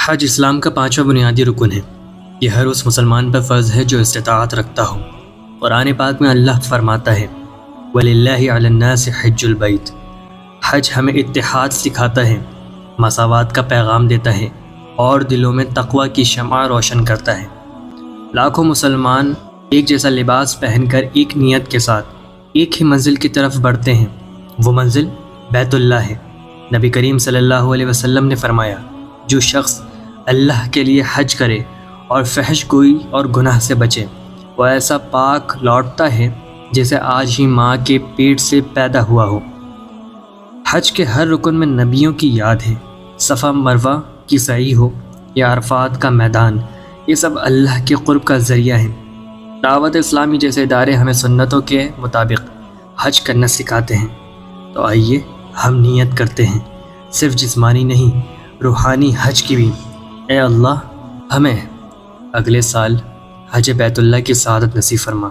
حج اسلام کا پانچواں بنیادی رکن ہے۔ یہ ہر اس مسلمان پر فرض ہے جو استطاعت رکھتا ہو۔ قرآن پاک میں اللہ فرماتا ہے وَلِلَّهِ عَلَى النَّاسِ حِجُّ الْبَيْتِ۔ حج ہمیں اتحاد سکھاتا ہے، مساوات کا پیغام دیتا ہے اور دلوں میں تقوی کی شمع روشن کرتا ہے۔ لاکھوں مسلمان ایک جیسا لباس پہن کر ایک نیت کے ساتھ ایک ہی منزل کی طرف بڑھتے ہیں، وہ منزل بیت اللہ ہے۔ نبی کریم صلی اللہ علیہ وسلم نے فرمایا جو شخص اللہ کے لیے حج کرے اور فحش گوئی اور گناہ سے بچے، وہ ایسا پاک لوٹتا ہے جیسے آج ہی ماں کے پیٹ سے پیدا ہوا ہو۔ حج کے ہر رکن میں نبیوں کی یاد ہے، صفا مروہ کی سعی ہو یا عرفات کا میدان، یہ سب اللہ کے قرب کا ذریعہ ہیں۔ دعوت اسلامی جیسے ادارے ہمیں سنتوں کے مطابق حج کرنا سکھاتے ہیں، تو آئیے ہم نیت کرتے ہیں، صرف جسمانی نہیں روحانی حج کی بھی۔ اے اللہ ہمیں اگلے سال حج بیت اللہ کی سعادت نصیب فرما۔